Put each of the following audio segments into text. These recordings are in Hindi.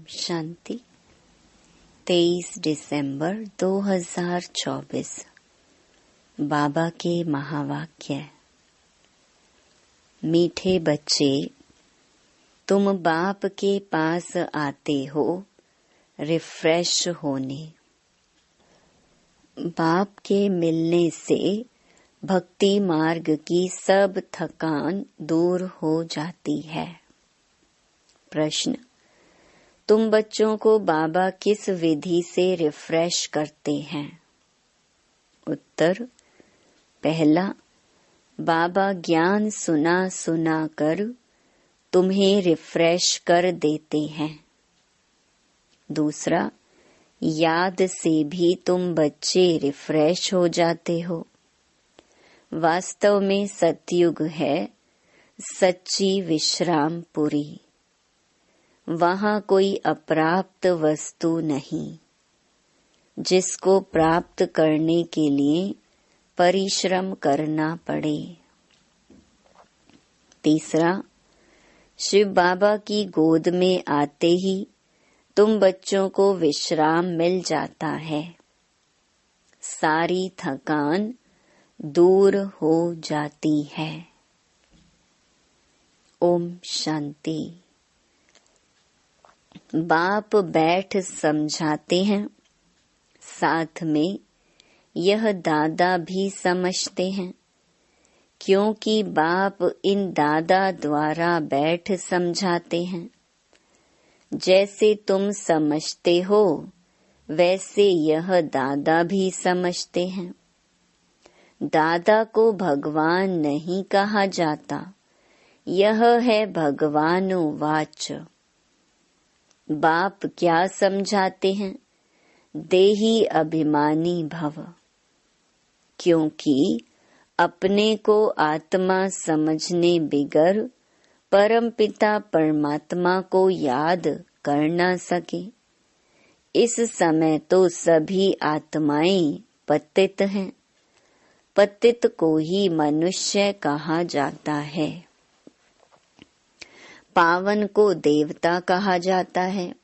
शांति 23 दिसंबर 2024। बाबा के महावाक्य। मीठे बच्चे, तुम बाप के पास आते हो रिफ्रेश होने। बाप के मिलने से भक्ति मार्ग की सब थकान दूर हो जाती है। प्रश्न: तुम बच्चों को बाबा किस विधि से रिफ्रेश करते हैं? उत्तर: पहला, बाबा ज्ञान सुना सुना कर तुम्हें रिफ्रेश कर देते हैं। दूसरा, याद से भी तुम बच्चे रिफ्रेश हो जाते हो। वास्तव में सतयुग है सच्ची विश्रामपुरी। वहाँ कोई अप्राप्त वस्तु नहीं, जिसको प्राप्त करने के लिए परिश्रम करना पड़े। तीसरा, शिव बाबा की गोद में आते ही तुम बच्चों को विश्राम मिल जाता है। सारी थकान दूर हो जाती है। ओम शांति। बाप बैठ समझाते हैं, साथ में यह दादा भी समझते हैं, क्योंकि बाप इन दादा द्वारा बैठ समझाते हैं। जैसे तुम समझते हो वैसे यह दादा भी समझते हैं। दादा को भगवान नहीं कहा जाता, यह है भगवानुवाच। बाप क्या समझाते हैं? देही अभिमानी भव। क्योंकि अपने को आत्मा समझने बिगर परमपिता परमात्मा को याद कर न सके। इस समय तो सभी आत्माएं पतित हैं। पतित को ही मनुष्य कहा जाता है। पावन को देवता कहा जाता है।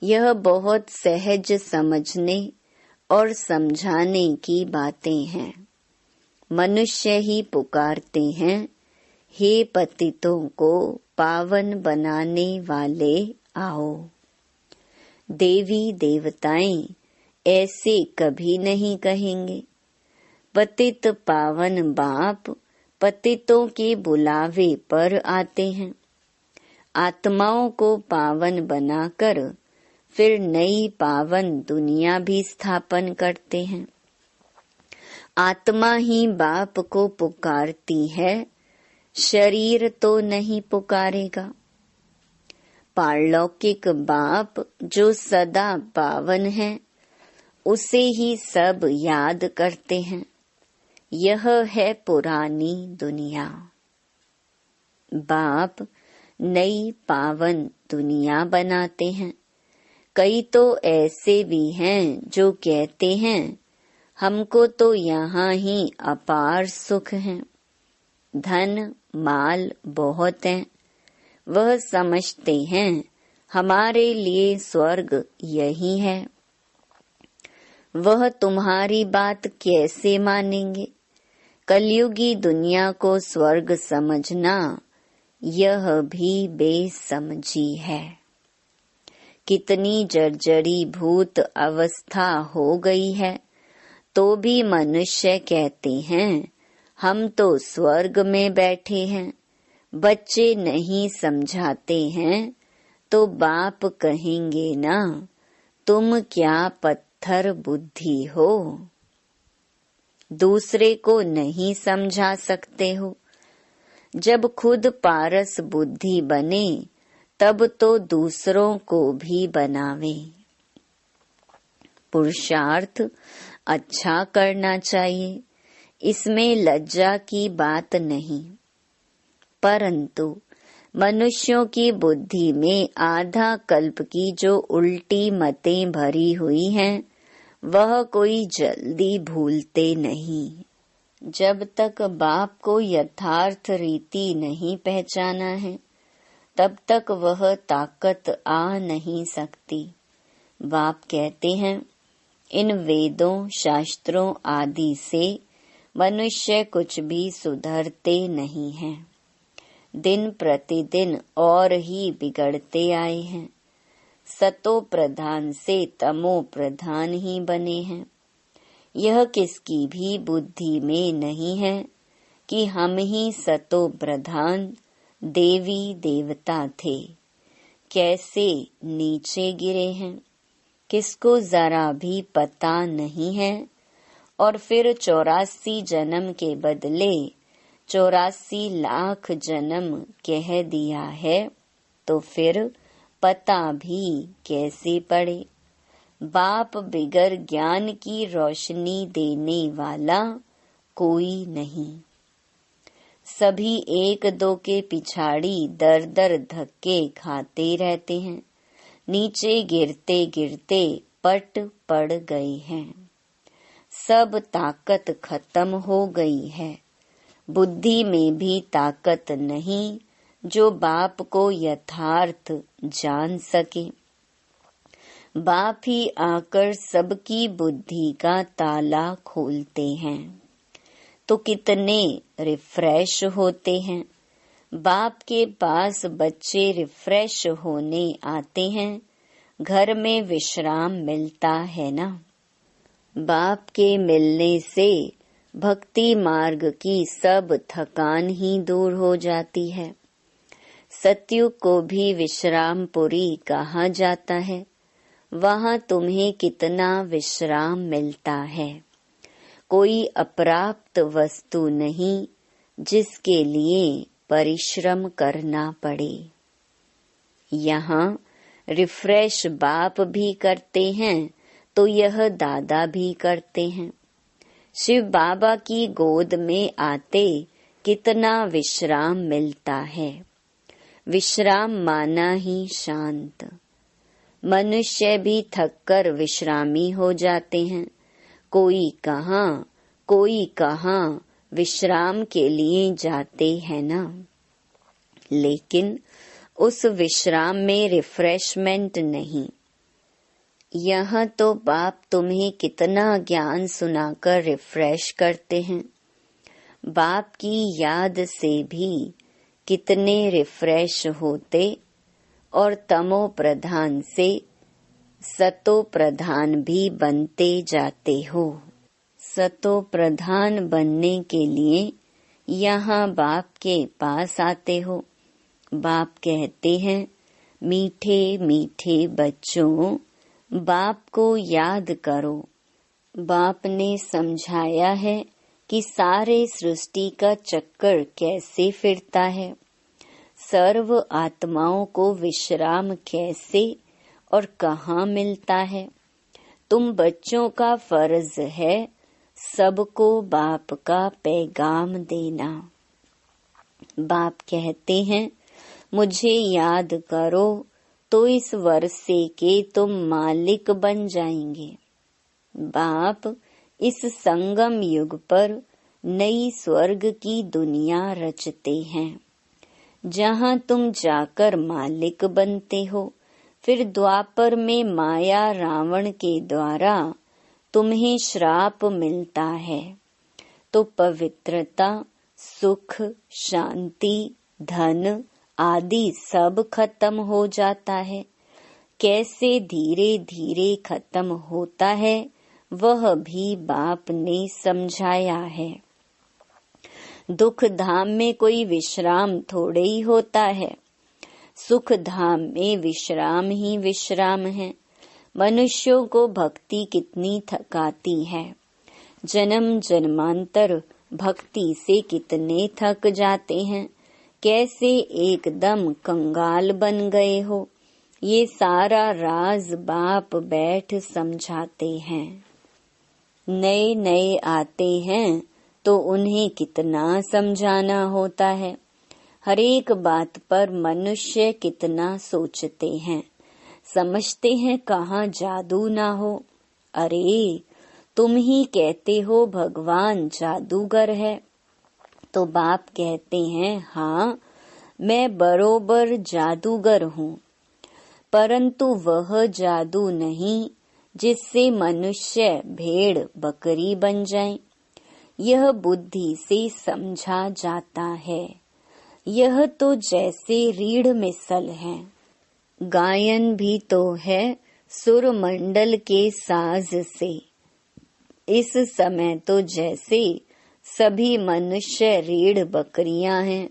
यह बहुत सहज समझने और समझाने की बातें हैं। मनुष्य ही पुकारते हैं, हे पतितों को पावन बनाने वाले आओ। देवी देवताएं ऐसे कभी नहीं कहेंगे। पतित पावन बाप पतितों के बुलावे पर आते हैं। आत्माओं को पावन बनाकर फिर नई पावन दुनिया भी स्थापन करते हैं। आत्मा ही बाप को पुकारती है, शरीर तो नहीं पुकारेगा। पारलौकिक बाप जो सदा पावन है, उसे ही सब याद करते हैं। यह है पुरानी दुनिया। बाप नई पावन दुनिया बनाते हैं। कई तो ऐसे भी हैं जो कहते हैं, हमको तो यहाँ ही अपार सुख है, धन माल बहुत है। वह समझते हैं हमारे लिए स्वर्ग यही है। वह तुम्हारी बात कैसे मानेंगे? कलयुगी दुनिया को स्वर्ग समझना यह भी बेसमझी है। कितनी जर्जरी भूत अवस्था हो गई है, तो भी मनुष्य कहते हैं हम तो स्वर्ग में बैठे हैं। बच्चे नहीं समझाते हैं तो बाप कहेंगे ना, तुम क्या पत्थर बुद्धि हो, दूसरे को नहीं समझा सकते हो। जब खुद पारस बुद्धि बने तब तो दूसरों को भी बनावे। पुरुषार्थ अच्छा करना चाहिए, इसमें लज्जा की बात नहीं। परंतु मनुष्यों की बुद्धि में आधा कल्प की जो उल्टी मतें भरी हुई हैं, वह कोई जल्दी भूलते नहीं। जब तक बाप को यथार्थ रीति नहीं पहचाना है, तब तक वह ताकत आ नहीं सकती। बाप कहते हैं, इन वेदों, शास्त्रों आदि से मनुष्य कुछ भी सुधरते नहीं हैं। दिन प्रतिदिन और ही बिगड़ते आए हैं। सतो प्रधान से तमो प्रधान ही बने हैं। यह किसकी भी बुद्धि में नहीं है कि हम ही सतो प्रधान देवी देवता थे। कैसे नीचे गिरे हैं, किसको जरा भी पता नहीं है। और फिर 84 जन्म के बदले 84 लाख जन्म कह दिया है, तो फिर पता भी कैसे पड़े। बाप बिगर ज्ञान की रोशनी देने वाला कोई नहीं। सभी एक दो के पिछाड़ी दर दर धक्के खाते रहते हैं। नीचे गिरते गिरते पट पड़ गए हैं। सब ताकत खत्म हो गई है। बुद्धि में भी ताकत नहीं जो बाप को यथार्थ जान सके। बाप ही आकर सबकी बुद्धि का ताला खोलते हैं, तो कितने रिफ्रेश होते हैं। बाप के पास बच्चे रिफ्रेश होने आते हैं, घर में विश्राम मिलता है ना। बाप के मिलने से भक्ति मार्ग की सब थकान ही दूर हो जाती है। सतयुग को भी विश्रामपुरी कहा जाता है। वहाँ तुम्हें कितना विश्राम मिलता है। कोई अप्राप्त वस्तु नहीं जिसके लिए परिश्रम करना पड़े। यहाँ रिफ्रेश बाप भी करते हैं तो यह दादा भी करते हैं। शिव बाबा की गोद में आते कितना विश्राम मिलता है। विश्राम माना ही शांत। मनुष्य भी थककर विश्रामी हो जाते हैं। कोई कहाँ विश्राम के लिए जाते हैं ना। लेकिन उस विश्राम में रिफ्रेशमेंट नहीं। यहाँ तो बाप तुम्हें कितना ज्ञान सुनाकर रिफ्रेश करते हैं। बाप की याद से भी कितने रिफ्रेश होते और तमो प्रधान से सतो प्रधान भी बनते जाते हो। सतो प्रधान बनने के लिए यहाँ बाप के पास आते हो। बाप कहते हैं, मीठे मीठे बच्चों, बाप को याद करो। बाप ने समझाया है कि सारे सृष्टि का चक्कर कैसे फिरता है। सर्व आत्माओं को विश्राम कैसे और कहाँ मिलता है। तुम बच्चों का फर्ज है सबको बाप का पैगाम देना। बाप कहते हैं, मुझे याद करो तो इस वर्षे के तुम मालिक बन जाएंगे। बाप इस संगम युग पर नई स्वर्ग की दुनिया रचते हैं, जहाँ तुम जाकर मालिक बनते हो। फिर द्वापर में माया रावण के द्वारा तुम्हें श्राप मिलता है, तो पवित्रता, सुख, शांति, धन आदि सब खत्म हो जाता है। कैसे धीरे धीरे खत्म होता है वह भी बाप ने समझाया है। दुख धाम में कोई विश्राम थोड़े ही होता है। सुख धाम में विश्राम ही विश्राम है। मनुष्यों को भक्ति कितनी थकाती है। जन्म जन्मांतर भक्ति से कितने थक जाते हैं। कैसे एकदम कंगाल बन गए हो। ये सारा राज बाप बैठ समझाते हैं। नए नए आते हैं तो उन्हें कितना समझाना होता है। हर एक बात पर मनुष्य कितना सोचते हैं। समझते हैं कहाँ जादू ना हो। अरे तुम ही कहते हो भगवान जादूगर है। तो बाप कहते हैं, हाँ मैं बरोबर जादूगर हूँ, परंतु वह जादू नहीं जिससे मनुष्य भेड़ बकरी बन जाए। यह बुद्धि से समझा जाता है। यह तो जैसे रीढ़ मिसल है। गायन भी तो है सुर मंडल के साज से। इस समय तो जैसे सभी मनुष्य रीढ़ बकरियां हैं।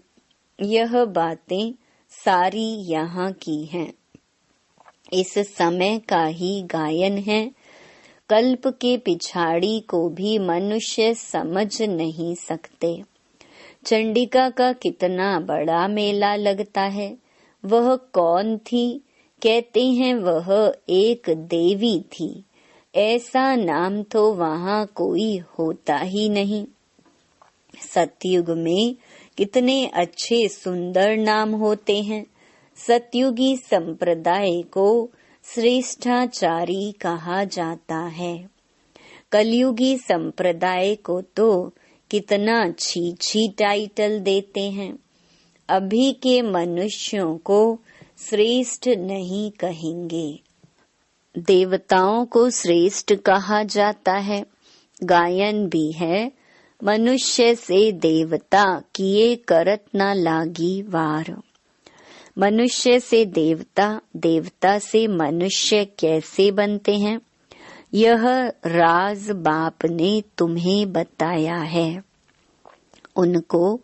यह बातें सारी यहाँ की हैं। इस समय का ही गायन है। कल्प के पिछाड़ी को भी मनुष्य समझ नहीं सकते। चंडिका का कितना बड़ा मेला लगता है। वह कौन थी? कहते हैं वह एक देवी थी। ऐसा नाम तो वहाँ कोई होता ही नहीं। सतयुग में कितने अच्छे सुंदर नाम होते हैं। सतयुगी संप्रदाय को श्रेष्ठाचारी कहा जाता है। कलयुगी संप्रदाय को तो कितना छी टाइटल देते हैं। अभी के मनुष्यों को श्रेष्ठ नहीं कहेंगे। देवताओं को श्रेष्ठ कहा जाता है। गायन भी है, मनुष्य से देवता किए करत न लागी वार। मनुष्य से देवता, देवता से मनुष्य कैसे बनते हैं, यह राज बाप ने तुम्हें बताया है। उनको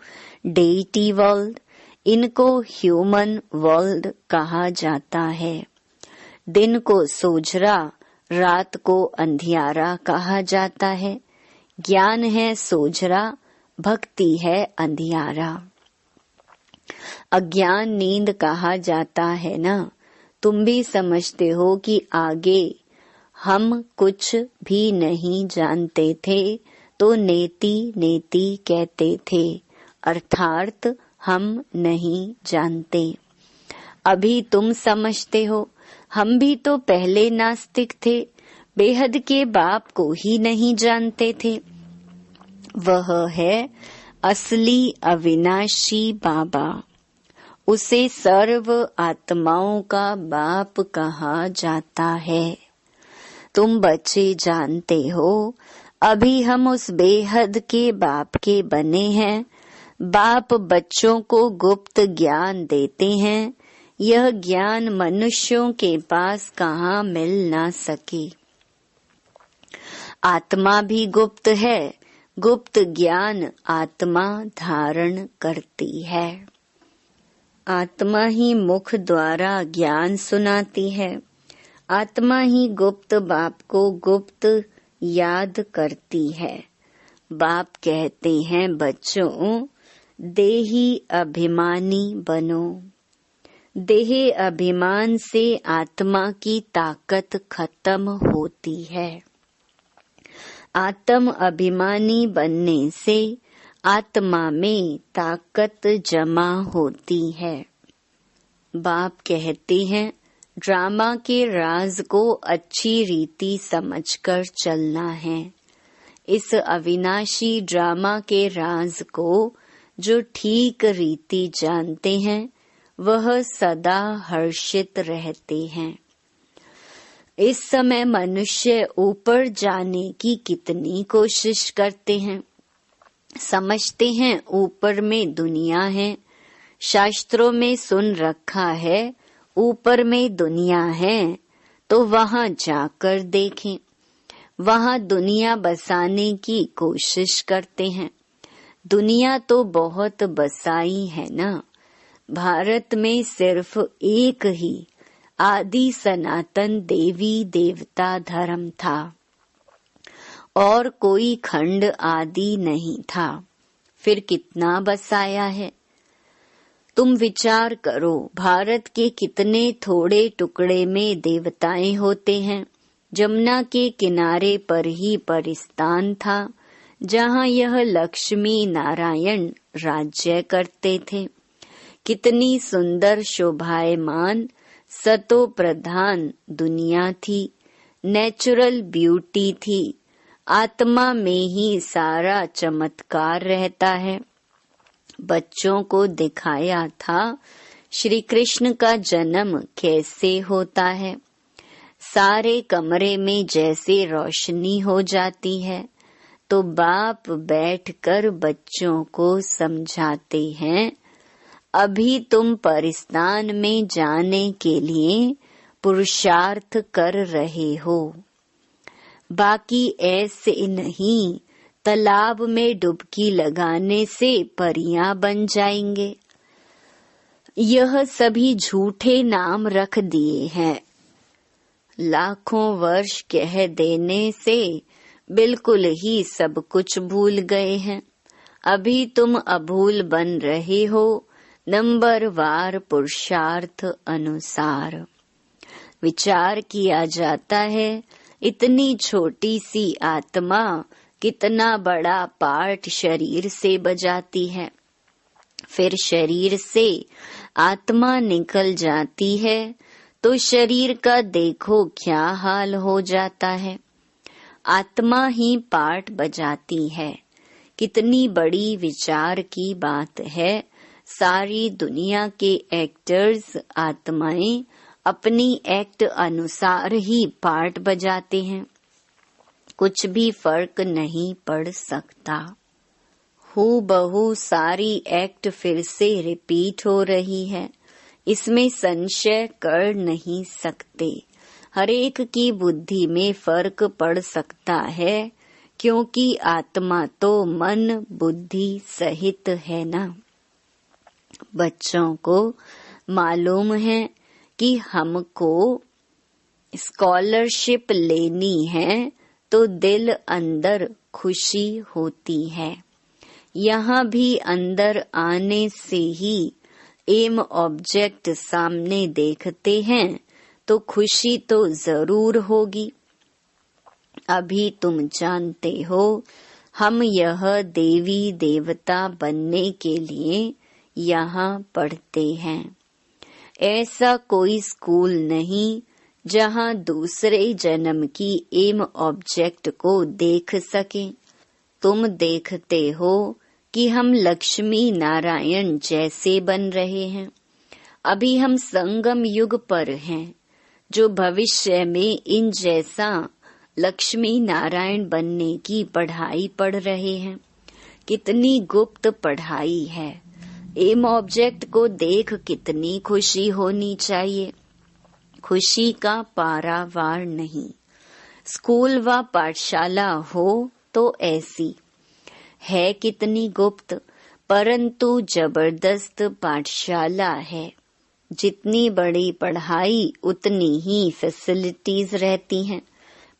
डेइटी वर्ल्ड, इनको ह्यूमन वर्ल्ड कहा जाता है। दिन को सोजरा, रात को अंधियारा कहा जाता है। ज्ञान है सोजरा, भक्ति है अंधियारा। अज्ञान नींद कहा जाता है ना। तुम भी समझते हो कि आगे हम कुछ भी नहीं जानते थे तो नेति नेति कहते थे, अर्थात हम नहीं जानते। अभी तुम समझते हो, हम भी तो पहले नास्तिक थे, बेहद के बाप को ही नहीं जानते थे। वह है असली अविनाशी बाबा। उसे सर्व आत्माओं का बाप कहा जाता है। तुम बच्चे जानते हो, अभी हम उस बेहद के बाप के बने हैं। बाप बच्चों को गुप्त ज्ञान देते हैं। यह ज्ञान मनुष्यों के पास कहाँ मिल ना सके। आत्मा भी गुप्त है। गुप्त ज्ञान आत्मा धारण करती है। आत्मा ही मुख द्वारा ज्ञान सुनाती है। आत्मा ही गुप्त बाप को गुप्त याद करती है। बाप कहते हैं, बच्चों देही अभिमानी बनो। देह अभिमान से आत्मा की ताकत खत्म होती है। आत्म अभिमानी बनने से आत्मा में ताकत जमा होती है। बाप कहते हैं, ड्रामा के राज को अच्छी रीति समझकर चलना है। इस अविनाशी ड्रामा के राज को जो ठीक रीति जानते हैं, वह सदा हर्षित रहते हैं। इस समय मनुष्य ऊपर जाने की कितनी कोशिश करते हैं। समझते हैं ऊपर में दुनिया है। शास्त्रों में सुन रखा है ऊपर में दुनिया है, तो वहाँ जाकर देखें। वहाँ दुनिया बसाने की कोशिश करते हैं। दुनिया तो बहुत बसाई है ना। भारत में सिर्फ एक ही आदि सनातन देवी देवता धर्म था और कोई खंड आदि नहीं था। फिर कितना बसाया है। तुम विचार करो, भारत के कितने थोड़े टुकड़े में देवताएं होते हैं। जमुना के किनारे पर ही परिस्तान था, जहाँ यह लक्ष्मी नारायण राज्य करते थे। कितनी सुंदर शोभायमान सतो प्रधान दुनिया थी। नेचुरल ब्यूटी थी। आत्मा में ही सारा चमत्कार रहता है। बच्चों को दिखाया था श्री कृष्ण का जन्म कैसे होता है। सारे कमरे में जैसे रोशनी हो जाती है, तो बाप बैठकर बच्चों को समझाते हैं, अभी तुम परिस्तान में जाने के लिए पुरुषार्थ कर रहे हो, बाकी ऐसे नहीं तालाब में डुबकी लगाने से परियां बन जाएंगे। यह सभी झूठे नाम रख दिए हैं। लाखों वर्ष कह देने से बिल्कुल ही सब कुछ भूल गए हैं। अभी तुम अभूल बन रहे हो, नंबरवार पुरुषार्थ अनुसार। विचार किया जाता है, इतनी छोटी सी आत्मा कितना बड़ा पार्ट शरीर से बजाती है। फिर शरीर से आत्मा निकल जाती है तो शरीर का देखो क्या हाल हो जाता है। आत्मा ही पार्ट बजाती है। कितनी बड़ी विचार की बात है। सारी दुनिया के एक्टर्स आत्माएं अपनी एक्ट अनुसार ही पार्ट बजाते हैं। कुछ भी फर्क नहीं पड़ सकता। हूबहू सारी एक्ट फिर से रिपीट हो रही है, इसमें संशय कर नहीं सकते। हर एक की बुद्धि में फर्क पड़ सकता है, क्योंकि आत्मा तो मन बुद्धि सहित है ना। बच्चों को मालूम है कि हमको स्कॉलरशिप लेनी है, तो दिल अंदर खुशी होती है। यहाँ भी अंदर आने से ही एम ऑब्जेक्ट सामने देखते हैं तो खुशी तो जरूर होगी। अभी तुम जानते हो, हम यह देवी देवता बनने के लिए यहाँ पढ़ते हैं। ऐसा कोई स्कूल नहीं जहाँ दूसरे जन्म की एम ऑब्जेक्ट को देख सके। तुम देखते हो कि हम लक्ष्मी नारायण जैसे बन रहे हैं। अभी हम संगम युग पर हैं, जो भविष्य में इन जैसा लक्ष्मी नारायण बनने की पढ़ाई पढ़ रहे हैं। कितनी गुप्त पढ़ाई है। एम ऑब्जेक्ट को देख कितनी खुशी होनी चाहिए। खुशी का पारावार नहीं। स्कूल व पाठशाला हो तो ऐसी है, कितनी गुप्त परंतु जबरदस्त पाठशाला है। जितनी बड़ी पढ़ाई उतनी ही फैसिलिटीज रहती हैं,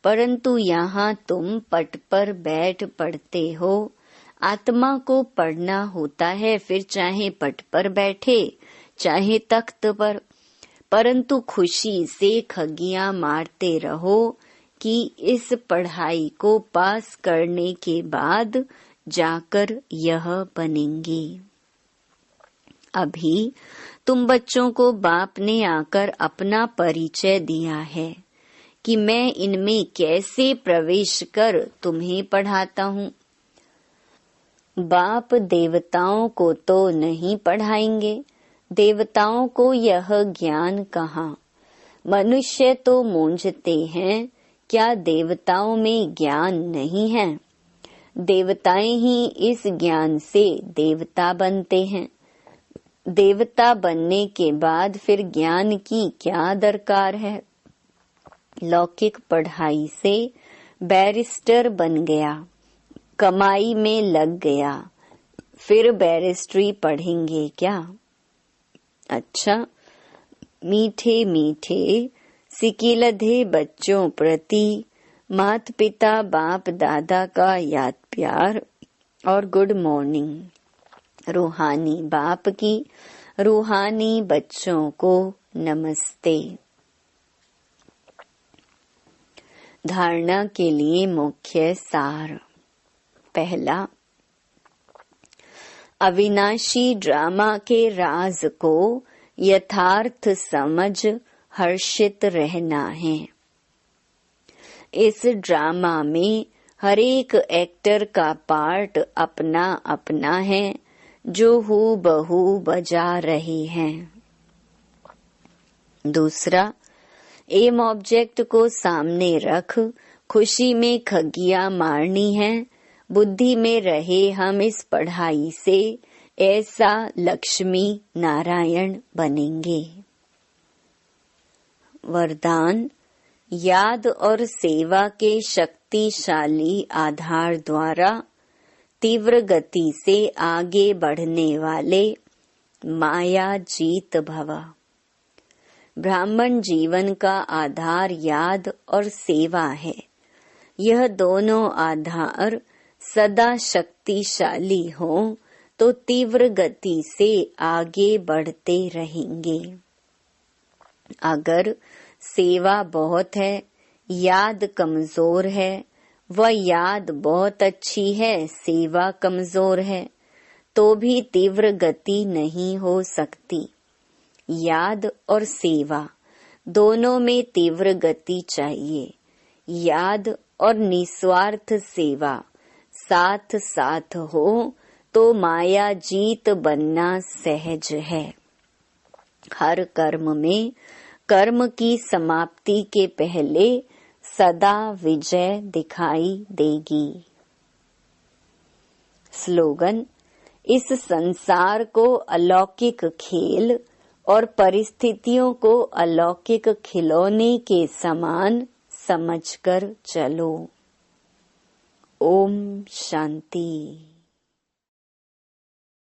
परंतु यहाँ तुम पट पर बैठ पढ़ते हो। आत्मा को पढ़ना होता है, फिर चाहे पट पर बैठे चाहे तख्त पर, परंतु खुशी से खगियां मारते रहो कि इस पढ़ाई को पास करने के बाद जाकर यह बनेंगे। अभी तुम बच्चों को बाप ने आकर अपना परिचय दिया है कि मैं इनमें कैसे प्रवेश कर तुम्हें पढ़ाता हूँ। बाप देवताओं को तो नहीं पढ़ाएंगे, देवताओं को यह ज्ञान कहाँ। मनुष्य तो मूंझते हैं, क्या देवताओं में ज्ञान नहीं है। देवताएं ही इस ज्ञान से देवता बनते हैं। देवता बनने के बाद फिर ज्ञान की क्या दरकार है। लौकिक पढ़ाई से बैरिस्टर बन गया, कमाई में लग गया, फिर बैरिस्ट्री पढ़ेंगे क्या। अच्छा, मीठे मीठे सिकिलधे बच्चों प्रति माता पिता बाप दादा का याद प्यार और गुड मॉर्निंग। रूहानी बाप की रूहानी बच्चों को नमस्ते। धारणा के लिए मुख्य सार। पहला, अविनाशी ड्रामा के राज को यथार्थ समझ हर्षित रहना है। इस ड्रामा में हर एक एक्टर का पार्ट अपना अपना है। जो हूबहू बजा रहे हैं। दूसरा, एम ऑब्जेक्ट को सामने रख खुशी में खगिया मारनी है। बुद्धि में रहे हम इस पढ़ाई से ऐसा लक्ष्मी नारायण बनेंगे। वरदान, याद और सेवा के शक्तिशाली आधार द्वारा तीव्र गति से आगे बढ़ने वाले माया जीत भव। ब्राह्मण जीवन का आधार याद और सेवा है। यह दोनों आधार सदा शक्तिशाली हों तो तीव्र गति से आगे बढ़ते रहेंगे। अगर सेवा बहुत है, याद कमजोर है, वह याद बहुत अच्छी है, सेवा कमजोर है, तो भी तीव्र गति नहीं हो सकती। याद और सेवा दोनों में तीव्र गति चाहिए। याद और निस्वार्थ सेवा साथ साथ हो तो माया जीत बनना सहज है। हर कर्म में कर्म की समाप्ति के पहले सदा विजय दिखाई देगी। स्लोगन, इस संसार को अलौकिक खेल और परिस्थितियों को अलौकिक खिलौने के समान समझकर चलो। ओम शांति।